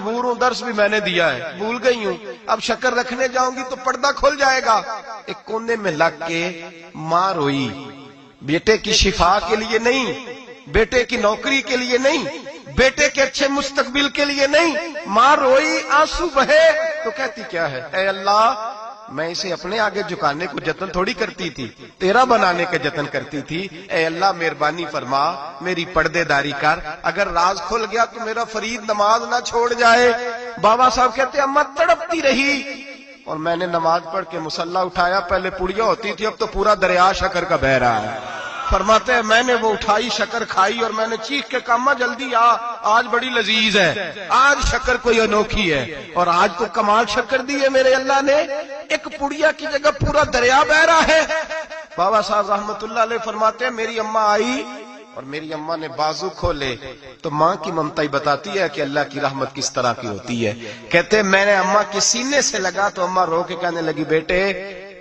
مجبور ہوں، درس بھی میں نے دیا ہے، بھول گئی ہوں، اب شکر رکھنے جاؤں گی تو پردہ کھل جائے گا۔ ایک کونے میں لگ کے ماں روئی، بیٹے کی شفا کے لیے نہیں، بیٹے کی نوکری کے لیے نہیں، بیٹے کے اچھے مستقبل کے لیے نہیں، ماں روئی، آنسو بہے تو کہتی کیا ہے، اے اللہ میں اسے اپنے آگے جھکانے کو جتن تھوڑی کرتی تھی، تیرا بنانے کا جتن کرتی تھی۔ اے اللہ مہربانی فرما، میری پردے داری کر، اگر راز کھل گیا تو میرا فرید نماز نہ چھوڑ جائے۔ بابا صاحب کہتے اماں تڑپتی رہی اور میں نے نماز پڑھ کے مصلی اٹھایا، پہلے پڑیا ہوتی تھی اب تو پورا دریا شکر کا بہ رہا ہے۔ فرماتے ہیں میں نے وہ اٹھائی، شکر کھائی اور میں نے چیخ کے کہا اماں جلدی آ، آج بڑی لذیذ ہے، آج شکر کوئی انوکھی ہے، اور آج تو کمال شکر دی ہے میرے اللہ نے، ایک پڑیا کی جگہ پورا دریا بہ رہا ہے۔ بابا صاحب رحمت اللہ علیہ فرماتے ہیں میری اماں آئی اور میری اماں نے بازو کھولے تو ماں کی ممتا ہی بتاتی ہے کہ اللہ کی رحمت کس طرح کی ہوتی ہے۔ کہتے ہیں میں نے اماں کے سینے سے لگا تو اماں رو کے کہنے لگی بیٹے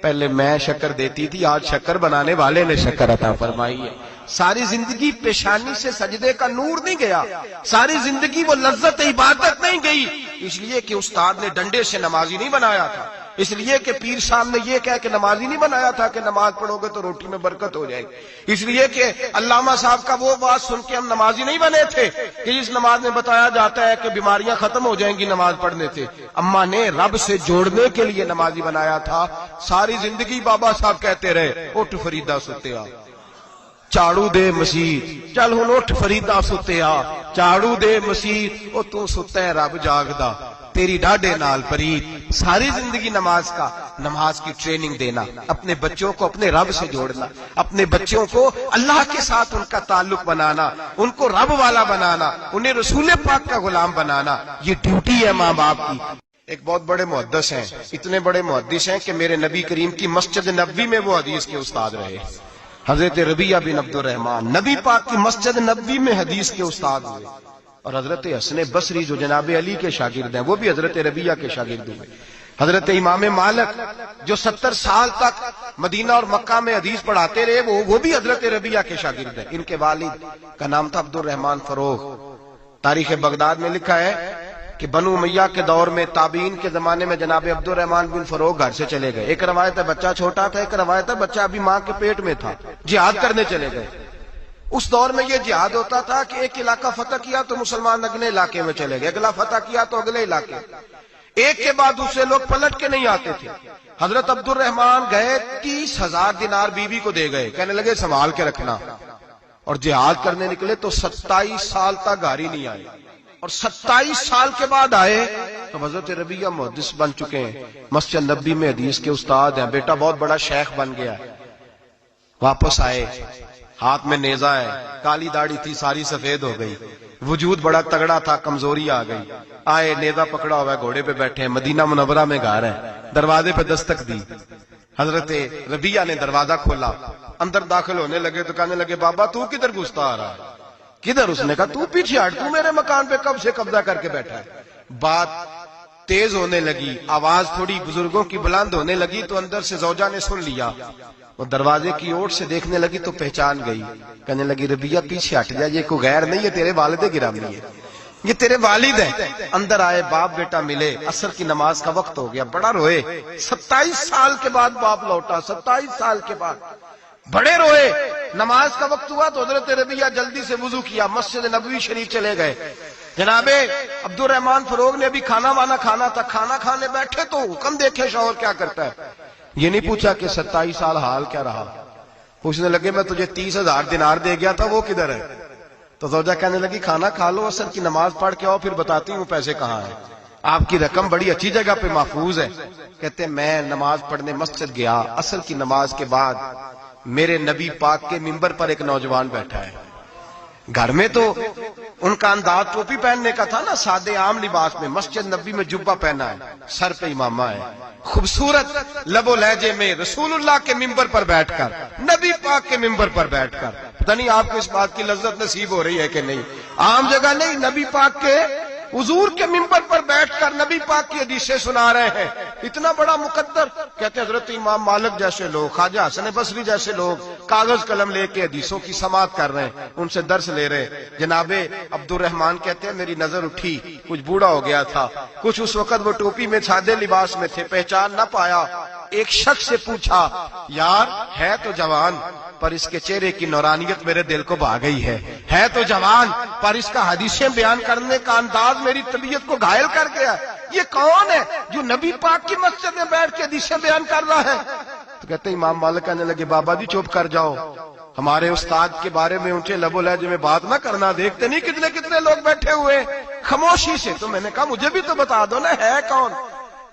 پہلے میں شکر دیتی تھی، آج شکر بنانے والے نے شکر عطا فرمائی ہے۔ ساری زندگی پیشانی سے سجدے کا نور نہیں گیا، ساری زندگی وہ لذت عبادت نہیں گئی، اس لیے کہ استاد نے ڈنڈے سے نمازی نہیں بنایا تھا، اس لیے کہ پیر صاحب نے یہ کہہ کہ نمازی نہیں بنایا تھا کہ نماز پڑھو گے تو روٹی میں برکت ہو جائے گی، اس لیے کہ علامہ صاحب کا وہ بات سن کے ہم نمازی نہیں بنے تھے کہ جس نماز میں بتایا جاتا ہے کہ بیماریاں ختم ہو جائیں گی نماز پڑھنے سے۔ اماں نے رب سے جوڑنے کے لیے نمازی بنایا تھا۔ ساری زندگی بابا صاحب کہتے رہے اٹھ فریدا ستیا چاڑو دے مسیت، چل ہن اٹھ فریدا ستیا چاڑو دے مسیت، او تو ستا ہے رب جاگدا تیری ڈاڈے نال پرید۔ ساری زندگی نماز کی ٹریننگ دینا، اپنے بچوں کو اپنے رب سے جوڑنا، اپنے بچوں کو اللہ کے ساتھ ان کا تعلق بنانا، ان کو رب والا بنانا، انہیں رسول پاک کا غلام بنانا، یہ ڈیوٹی ہے ماں باپ کی۔ ایک بہت بڑے محدث ہیں، اتنے بڑے محدث ہیں کہ میرے نبی کریم کی مسجد نبوی میں وہ حدیث کے استاد رہے، حضرت ربیہ بن عبد الرحمن نبی پاک کی مسجد نبوی میں حدیث کے استاد ہوئے، اور حضرت حسن بصری جو جناب علی کے شاگرد ہیں وہ بھی حضرت ربیہ کے شاگرد ہوئے، حضرت امام مالک جو 70 سال تک مدینہ اور مکہ میں حدیث پڑھاتے رہے وہ بھی حضرت ربیہ کے شاگرد ہیں۔ ان کے والد کا نام تھا عبد الرحمن فروغ۔ تاریخ بغداد میں لکھا ہے کہ بنو امیہ کے دور میں تابعین کے زمانے میں جناب عبد الرحمن بن فروغ گھر سے چلے گئے، ایک روایت ہے بچہ چھوٹا تھا، ایک روایت ہے بچہ ابھی ماں کے پیٹ میں تھا، جہاد کرنے چلے گئے۔ اس دور میں یہ جہاد ہوتا تھا کہ ایک علاقہ فتح کیا تو مسلمان اگلے علاقے میں چلے گئے، اگلا فتح کیا تو اگلے علاقے، ایک کے بعد دوسرے لوگ پلٹ کے نہیں آتے تھے۔ حضرت عبد الرحمن گئے 30,000 دینار بیوی کو دے گئے، کہنے لگے سنبھال کے رکھنا، اور جہاد کرنے نکلے تو 27 سال تک گھر ہی نہیں آئے، اور 27 سال کے بعد آئے تو حضرت ربیہ محدث بن چکے ہیں، مسجد نبوی میں حدیث کے استاد ہیں، بیٹا بہت بڑا شیخ بن گیا ہے۔ واپس آئے، ہاتھ میں نیزہ ہے، کالی داڑھی تھی ساری سفید ہو گئی، وجود بڑا تگڑا تھا، کمزوری آ گئی، آئے نیزہ پکڑا ہوا ہے، گھوڑے پہ بیٹھے ہیں، مدینہ منورہ میں گھر ہے، دروازے پہ دستک دی، حضرت ربیہ نے دروازہ کھولا، اندر داخل ہونے لگے تو کہنے لگے بابا تو کدھر گھستا آ رہا ہے؟ کدھر؟ اس نے کہا تو پیچھے ہٹ، تو میرے مکان پہ کب سے قبضہ کر کے بیٹھا ہے۔ بات تیز ہونے لگی، آواز تھوڑی بزرگوں کی بلند ہونے لگی تو اندر سے زوجہ نے سن لیا، وہ دروازے کی اوٹ سے دیکھنے لگی تو پہچان گئی، کہنے لگی ربیہ پیچھے ہٹ جا، یہ کوئی غیر نہیں، یہ تیرے والد گرامی ہے، یہ تیرے والد ہیں۔ اندر آئے، باپ بیٹا ملے، عصر کی نماز کا وقت ہو گیا، بڑا روئے، 27 سال کے بعد باپ لوٹا، 27 سال کے بعد بڑے روئے۔ نماز کا وقت ہوا تو حضرت ربیہ جلدی سے وضو کیا، مسجد نبوی شریف چلے گئے۔ جناب عبد الرحمن فروغ نے ابھی کھانا وانا کھانا تھا، کھانا کھانے بیٹھے تو حکم دیکھے شوہر کیا کرتا ہے، یہ نہیں پوچھا کہ 27 سال حال کیا رہا، پوچھنے لگے میں تجھے 30,000 دینار دے گیا تھا وہ کدھر ہے؟ تو زوجہ کہنے لگی کھانا کھا لو، عصر کی نماز پڑھ کے آؤ پھر بتاتی ہوں پیسے کہاں ہیں، آپ کی رقم بڑی اچھی جگہ پہ محفوظ ہے۔ کہتے میں نماز پڑھنے مسجد گیا، عصر کی نماز کے بعد میرے نبی پاک کے ممبر پر ایک نوجوان بیٹھا ہے، گھر میں تو ان کا انداز ٹوپی پہننے کا تھا نا، سادے عام لباس میں، مسجد نبی میں جبہ پہنا ہے، سر پہ امامہ ہے، خوبصورت لب و لہجے میں رسول اللہ کے ممبر پر بیٹھ کر، نبی پاک کے ممبر پر بیٹھ کر، پتہ نہیں آپ کو اس بات کی لذت نصیب ہو رہی ہے کہ نہیں، عام جگہ نہیں، نبی پاک کے حضور کے ممبر پر بیٹھ کر نبی پاک کی حدیثیں سنا رہے ہیں۔ اتنا بڑا مقدر. کہتے ہیں حضرت امام مالک جیسے لوگ، خواجہ حسن بصری جیسے لوگ کاغذ قلم لے کے حدیثوں کی سماعت کر رہے ہیں، ان سے درس لے رہے ہیں. جناب عبد الرحمان کہتے ہیں میری نظر اٹھی، کچھ بوڑھا ہو گیا تھا، کچھ اس وقت وہ ٹوپی میں سادے لباس میں تھے، پہچان نہ پایا. ایک شخص سے پوچھا یار ہے تو جوان پر اس کے چہرے کی نورانیت میرے دل کو بھا گئی ہے تو جوان پر اس کا حدیثیں بیان کرنے کا انداز میری طبیعت کو گھائل کر گیا. یہ کون ہے جو نبی پاک کی مسجد میں بیٹھ کے حدیثیں بیان کر رہا ہے؟ تو کہتے ہیں امام مالک کہنے لگے بابا جی چپ کر جاؤ، ہمارے استاد کے بارے میں اونچے لب و لہجے میں بات نہ کرنا، دیکھتے نہیں کتنے لوگ بیٹھے ہوئے خاموشی سے. تو میں نے کہا مجھے بھی تو بتا دو نا ہے کون.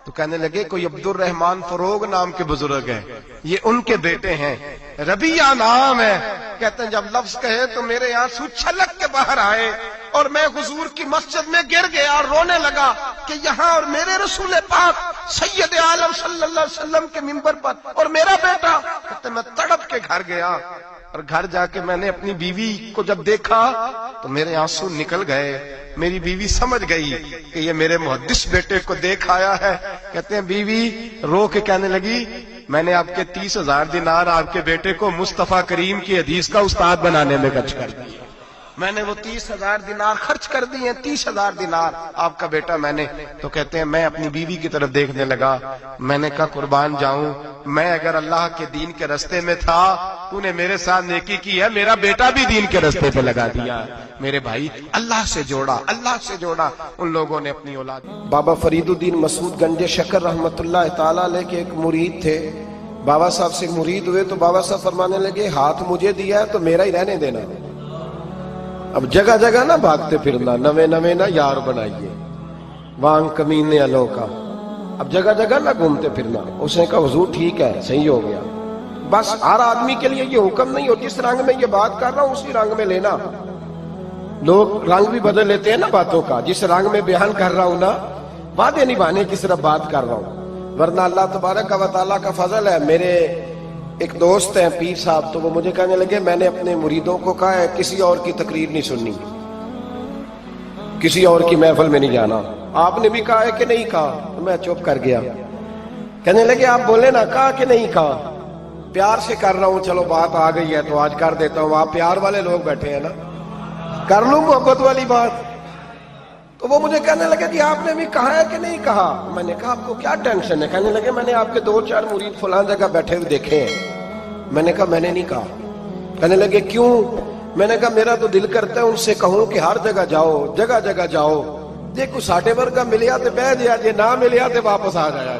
تو کہنے لگے کوئی عبد الرحمان فروغ نام کے بزرگ ہیں، یہ ان کے بیٹے ہیں، ربیہ نام ہے. کہتے ہیں جب لفظ کہے تو میرے آنسو چھلک کے باہر آئے اور میں حضور کی مسجد میں گر گیا اور رونے لگا کہ یہاں اور میرے رسول پاک سید عالم صلی اللہ علیہ وسلم کے منبر پر اور میرا بیٹا. کہتے ہیں میں تڑپ کے گھر گیا اور گھر جا کے میں نے اپنی بیوی کو جب دیکھا تو میرے آنسو نکل گئے. میری بیوی سمجھ گئی کہ یہ میرے محدث بیٹے کو دیکھ آیا ہے. کہتے ہیں بیوی رو کے کہنے لگی میں نے آپ کے 30,000 دینار آپ کے بیٹے کو مصطفیٰ کریم کی حدیث کا استاد بنانے میں خرچ کر دیا. میں نے وہ 30,000 دینار خرچ کر دیے، 30,000 دینار آپ کا بیٹا میں نے. تو کہتے ہیں میں اپنی بیوی کی طرف دیکھنے لگا، میں نے کہا قربان جاؤں، میں اگر اللہ کے دین کے رستے میں تھا تو نے میرے ساتھ نیکی کی ہے، میرا بیٹا بھی دین کے رستے پہ لگا دیا. میرے بھائی اللہ سے جوڑا ان لوگوں نے اپنی اولاد. بابا فرید الدین مسعود گنج شکر رحمت اللہ تعالیٰ علیہ کے ایک مرید تھے. بابا صاحب سے مرید ہوئے تو بابا صاحب فرمانے لگے ہاتھ مجھے دیا ہے تو میرا ہی رہنے دینا. اب جگہ جگہ نہ بھاگتے پھرنا، نوے نہ یار بنائیے وانگ کمینے الوں کا. اب جگہ جگہ نہ گھومتے پھرنا. اس نے کہا حضور ٹھیک ہے صحیح ہو گیا. بس ہر آدمی کے لیے یہ حکم نہیں ہو جس رنگ میں یہ بات کر رہا ہوں اسی رنگ میں لینا. لوگ رنگ بھی بدل لیتے ہیں نا باتوں کا. جس رنگ میں بیان کر رہا ہوں نا وعدے نبھانے کی صرف بات کر رہا ہوں، ورنہ اللہ تبارک و تعالیٰ کا فضل ہے. میرے ایک دوست ہیں پیر صاحب، تو وہ مجھے کہنے لگے میں نے اپنے مریدوں کو کہا ہے کسی اور کی تقریر نہیں سننی، کسی اور کی محفل میں نہیں جانا. آپ نے بھی کہا ہے کہ نہیں کہا؟ میں چپ کر گیا. کہنے لگے آپ بولے نا کہا کہ نہیں کہا؟ پیار سے کر رہا ہوں، چلو بات آ گئی ہے تو آج کر دیتا ہوں. آپ پیار والے لوگ بیٹھے ہیں نا، کر لوں محبت والی بات. تو وہ مجھے کہنے لگے کہ آپ نے بھی کہا ہے کہ نہیں کہا؟ میں نے کہا آپ کو کیا ٹینشن ہے؟ کہنے لگے میں نے آپ کے 2-4 مرید فلان جگہ بیٹھے ہوئے دیکھے ہیں. میں نے کہا میں نے نہیں کہا. کہنے لگے کیوں؟ میں نے کہا میرا تو دل کرتا ہے ان سے کہوں کہ ہر جگہ جاؤ، جگہ جگہ جاؤ، دیکھو ساٹے ورگا ملیا تو بہ جیا جے، نہ ملیا تو واپس آ جایا.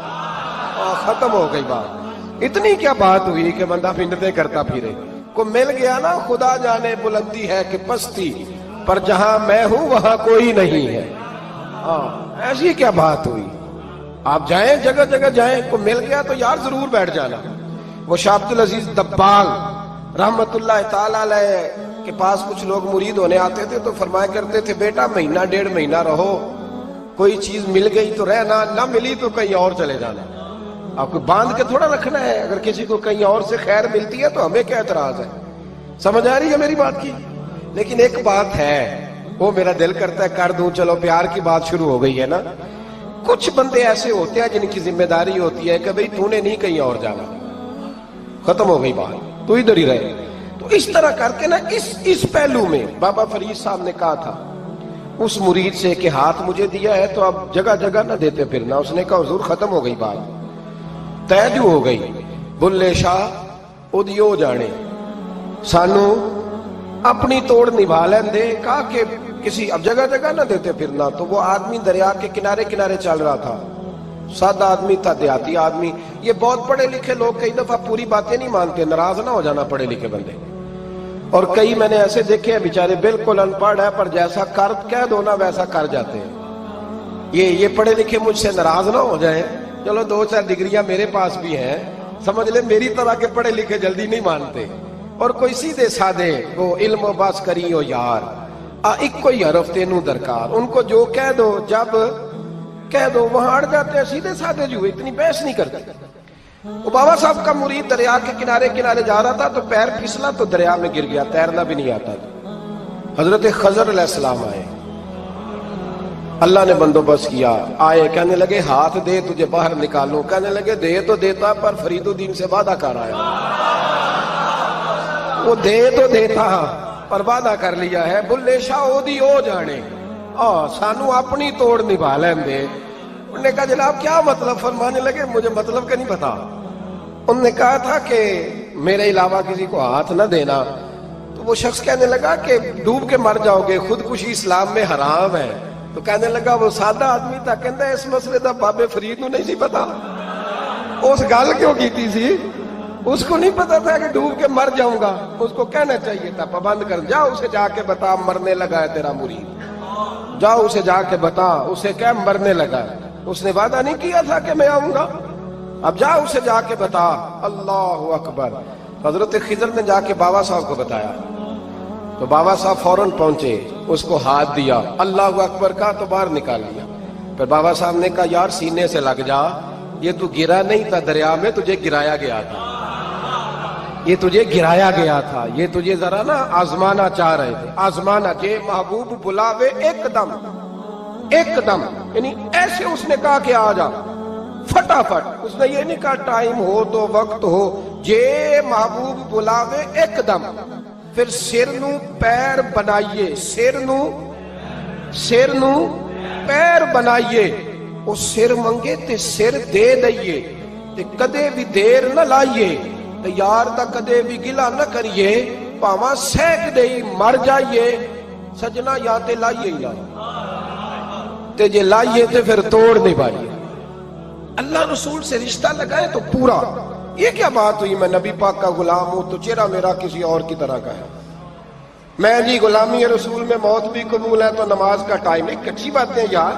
ختم ہو گئی بات. اتنی کیا بات ہوئی کہ بندہ منتیں کرتا پھرے. کو مل گیا نا، خدا جانے بلندی ہے کہ پستی، پر جہاں میں ہوں وہاں کوئی نہیں ہے. ایسی کیا بات ہوئی؟ آپ جائیں جگہ جگہ جائیں، کو مل گیا تو یار ضرور بیٹھ جانا. وہ شاہ عبد العزیز دباغ رحمت اللہ تعالی علیہ کے پاس کچھ لوگ مرید ہونے آتے تھے تو فرمایا کرتے تھے بیٹا مہینہ 1.5 مہینہ رہو، کوئی چیز مل گئی تو رہنا، نہ ملی تو کہیں اور چلے جانا. آپ کو باندھ کے تھوڑا رکھنا ہے. اگر کسی کو کہیں اور سے خیر ملتی ہے تو ہمیں کیا اعتراض ہے؟ سمجھ آ رہی ہے میری بات کی؟ لیکن ایک بات ہے وہ میرا دل کرتا ہے کر دوں. چلو پیار کی بات شروع ہو گئی ہے نا. کچھ بندے ایسے ہوتے ہیں جن کی ذمہ داری ہوتی ہے کہ بھئی تو نے نہیں کہیں اور جانا، ختم ہو گئی بات، تو ادھر ہی رہے. تو اس طرح کر کے نا اس پہلو میں بابا فرید صاحب نے کہا تھا اس مرید سے کہ ہاتھ مجھے دیا ہے تو اب جگہ جگہ نہ دیتے پھرنا. اس نے کہا حضور ختم ہو گئی بات، طے جو ہو گئی. بلے شاہ ادیو جانے سانو اپنی توڑ نبھا لین دے. کہا کہ کسی اب جگہ جگہ نہ دیتے پھرنا. تو وہ آدمی دریا کے کنارے کنارے چل رہا تھا، سادہ آدمی تھا، دیہاتی آدمی. یہ بہت پڑھے لکھے لوگ کئی دفعہ پوری باتیں نہیں مانتے، ناراض نہ ہو جانا پڑھے لکھے بندے. اور کئی میں نے ایسے دیکھے ہیں بیچارے بالکل ان پڑھ ہے پر جیسا کر کہہ دو نا ویسا کر جاتے ہیں. یہ پڑھے لکھے مجھ سے ناراض نہ ہو جائیں. چلو 2-4 ڈگریاں میرے پاس بھی ہیں، سمجھ لے میری طرح کے پڑھے لکھے جلدی نہیں مانتے. اور کوئی سیدھے سادے وہ علم و بس کری ہو یار، ایک کوئی حرف تینوں درکار. ان کو جو کہہ دو جب کہہ دو وہاں اڑ جاتے ہیں، سیدھے سادے جو اتنی بحث نہیں کرتے. وہ بابا صاحب کا مرید دریا کے کنارے کنارے جا رہا تھا تو پیر پھسلا تو دریا میں گر گیا، تیرنا بھی نہیں آتا تھا. حضرت خضر علیہ السلام آئے. اللہ نے بندوبست کیا، آئے کہنے لگے ہاتھ دے تجھے باہر نکالوں، کہنے لگے دے تو دیتا پر فرید الدین سے وعدہ کر آیا، وہ دے تو دیتا پر وعدہ کر لیا ہے، بلے شاہ او دی او جانے، سانو اپنی توڑ نبھا لیں دے۔ انہوں نے کہا جناب کیا مطلب؟ فرمانے لگے مجھے مطلب کا نہیں پتا، انہوں نے کہا تھا کہ میرے علاوہ کسی کو ہاتھ نہ دینا، تو وہ شخص کہنے لگا کہ ڈوب کے مر جاؤ گے، خودکشی اسلام میں حرام ہے، تو کہنے لگا وہ سادہ آدمی تھا، کہندہ اس مسئلے دا بابے فرید نو نہیں سی پتا، اس گل کیوں کیتی سی؟ اس کو نہیں پتا تھا کہ ڈوب کے مر جاؤں گا، اس کو کہنا چاہیے تھا پابند کر، جا اسے جا کے بتا مرنے لگا ہے تیرا مرید، جا اسے جا کے بتا، اسے کیا مرنے لگا ہے، اس نے وعدہ نہیں کیا تھا کہ میں آؤں گا، اب جا اسے جا کے بتا۔ اللہ اکبر۔ حضرت خضر نے جا کے بابا صاحب کو بتایا تو بابا صاحب فوراً پہنچے، اس کو ہاتھ دیا، اللہ اکبر کہا تو باہر نکال لیا۔ پھر بابا صاحب نے کہا یار سینے سے لگ جا، یہ تو گرا نہیں تھا دریا میں، تجھے گرایا گیا تھا، یہ تجھے گرایا گیا تھا، یہ تجھے ذرا نا آزمانا چاہ رہے تھے، آزمانا کہ محبوب بلاوے ایک دم، ایک دم، یعنی ایسے اس نے کہا کہ آ جا فٹافٹ، اس نے یہ نہیں کہا ٹائم ہو تو وقت ہو، جے محبوب بلاوے ایک دم۔ پھر سر نو پیر بنائیے، سر نو پیر بنائیے، وہ سر منگے تے سر دے دئیے، تے کدے بھی دیر نہ لائیے، تے یار دا کدے بھی گلا نہ کریے، پاواں سیک دئی مر جائیے، سجنا یا تے لائیے ہی لائیے، تے جے لائیے تے پھر توڑ نہیں پائیے۔ اللہ رسول سے رشتہ لگائے تو پورا۔ یہ کیا بات ہوئی میں نبی پاک کا غلام ہوں تو چہرہ میرا کسی اور کی طرح کا ہے، میں جی غلامی رسول میں موت بھی قبول ہے تو نماز کا ٹائم، ایک کچی باتیں یار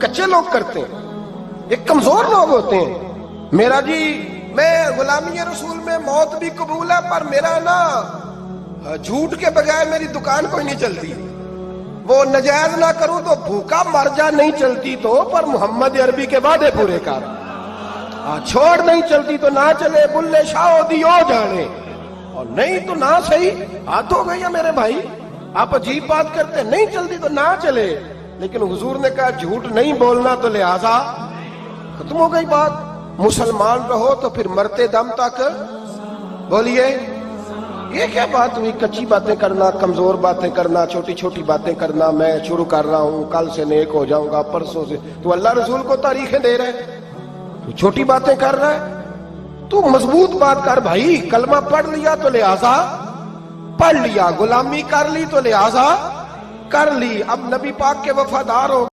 کچے لوگ کرتے ہیں، ایک کمزور لوگ ہوتے ہیں۔ میرا جی میں غلامی رسول میں موت بھی قبول ہے پر میرا نا جھوٹ کے بغیر میری دکان کوئی نہیں چلتی، وہ نجائز نہ کروں تو بھوکا مر جا، نہیں چلتی تو پر محمد عربی کے وعدے پورے کر، چھوڑ نہیں چلتی تو نہ چلے، بلے شاہ دی او جانے، اور نہیں تو نہ صحیح، ہاتھ ہو گئی ہے میرے بھائی، آپ عجیب بات کرتے، نہیں چلتی تو نہ چلے، لیکن حضور نے کہا جھوٹ نہیں بولنا تو لہذا ختم ہو گئی بات، مسلمان رہو تو پھر مرتے دم تک بولیے۔ یہ کیا بات ہوئی کچی باتیں کرنا، کمزور باتیں کرنا، چھوٹی چھوٹی باتیں کرنا، میں شروع کر رہا ہوں کل سے نیک ہو جاؤں گا، پرسوں سے، تو اللہ رسول کو تاریخیں دے رہے، تو چھوٹی باتیں کر رہا ہے، تو مضبوط بات کر بھائی، کلمہ پڑھ لیا تو لہذا پڑھ لیا، غلامی کر لی تو لہذا کر لی، اب نبی پاک کے وفادار ہو